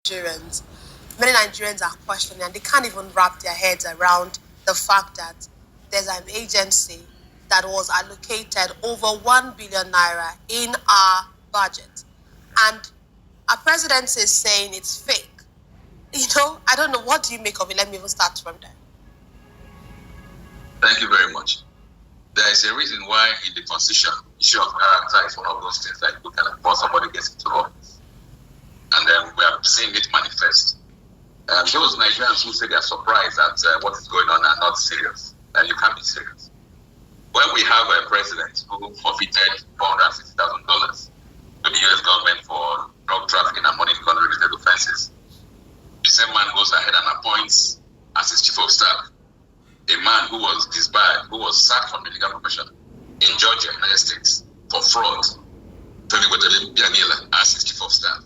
Nigerians. Many Nigerians are questioning, and they can't even wrap their heads around the fact that there's an agency that was allocated over 1 billion naira in our budget. And our president is saying it's fake. I don't know. What do you make of it? Let me even start from there. Thank you very much. There is a reason why in the constitution, issue of character is one of those things that you can before somebody gets into office. And then we are seeing it manifest. Those Nigerians who say they are surprised at what is going on are not serious. And you can't be serious. When we have a president who forfeited $460,000 to the US government for drug trafficking and money laundering related offenses, the same man goes ahead and appoints as his chief of staff a man who was disbarred, who was sacked from the legal profession in Georgia, United States, for fraud, Tony Bianila as his chief of staff.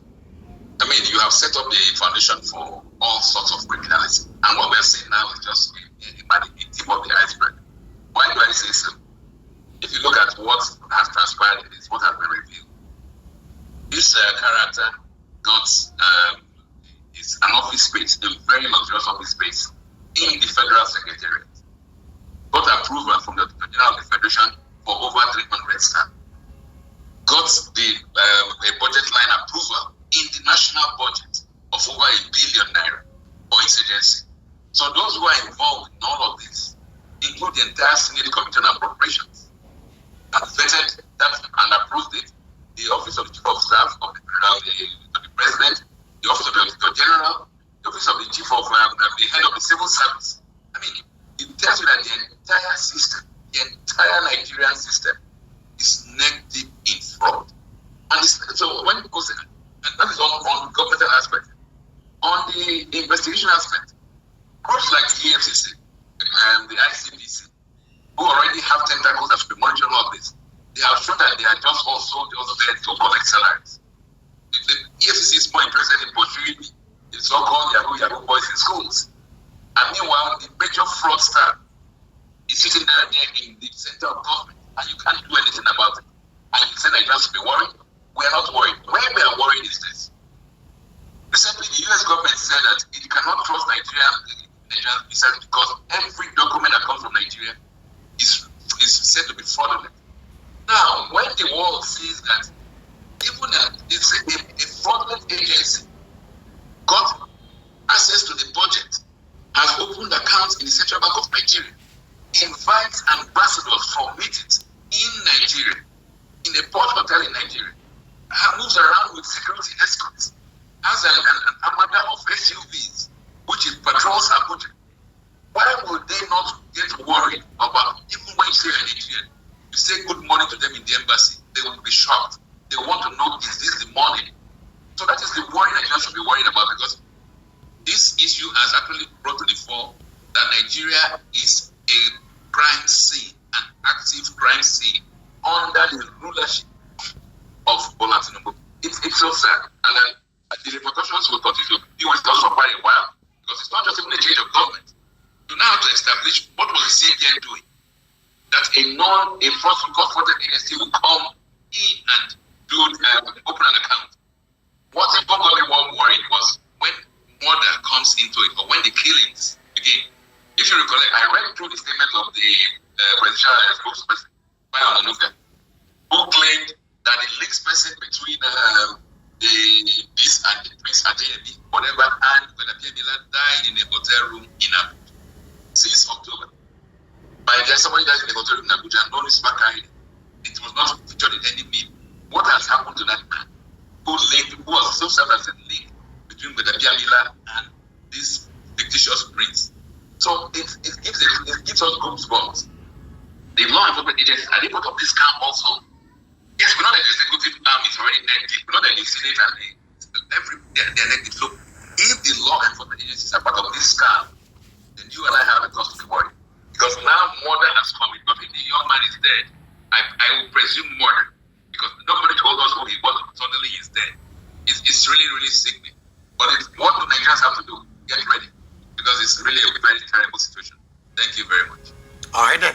I mean, you have set up the foundation for all sorts of criminality. And what we're seeing now is just the tip of the iceberg. Why do I say so? If you look at what has transpired, it is what has been revealed. This character got is an office space, a very luxurious office space in the Federal Secretariat. Got approval from the General of the Federation for over 300 staff. Got the a budget line approval in the national budget of over $1 billion naira for its agency. So those who are involved in all of this, include the entire Senate Committee on Appropriations, have vetted that and approved it. The Office of the Chief of Staff of the President, the Office of the Auditor General, the Office of the Chief of the Head of the Civil Service. I mean, it tells you that the entire system, the entire Nigerian system, is neck deep in fraud. And so when it goes, and that is on the governmental aspect. On the investigation aspect, groups like the EFCC and the ICPC, who already have tentacles that should be monitoring all of this, they have shown that they are just also there to collect salaries. The EFCC is more interested in pursuing the so-called Yahoo boys in schools. And meanwhile, the major fraudster is sitting there in the center of government, and you can't do anything about it. And you say Nigerians should be worried? We are not worried. Where we are worried is this. Recently, the US government said that it cannot trust Nigerian business because every document that comes from Nigeria is said to be fraudulent. Now, when the world sees that even a fraudulent agency got access to the budget, has opened accounts in the Central Bank of Nigeria, invites ambassadors for meetings in Nigeria, in a port hotel in Nigeria, moves around with security escorts, has an armada of SUVs, which is patrols Abuja. Why would they not get worried about, even when you say a Nigerian, you say good morning to them in the embassy, they will be shocked. They want to know, is this the money? So that is the worry Nigerians should be worried about, because this issue has actually brought to the fore that Nigeria is a crime scene, an active crime scene, under the rulership of Bola Tinubu. It's so sad. And then the repercussions will continue to be with us for quite a while, because it's not just even a change of government. You now have to establish what was the CBN doing. That a fraudulent agency will come in and open an account. What got me one worried was when murder comes into it, or when the killings begin. If you recollect, I read through the statement of the presidential spokesperson, who claimed that the links person between this and the Prince Adeyemi, whatever, and when Abiyamila died in a hotel room in Abuja since October. By then, somebody died in a hotel room in Abuja and no newspaper carried it. It was not featured in any meme. What has happened to that man who was so served as a link between Abiyamila and this fictitious prince? So it gives us goosebumps. The law enforcement agencies are able to this scam also. Yes, we know that the executive arm is already neck deep. We know that the Senate and they're neck deep. So if the law enforcement agencies are part of this scam, then you and I have a cause to be worried. Because now murder has come. Because if the young man is dead, I will presume murder. Because nobody told us who he was. Suddenly he's dead. It's really, really sickening. But what do Nigerians have to do? Get ready. Because it's really a very terrible situation. Thank you very much. All right, then.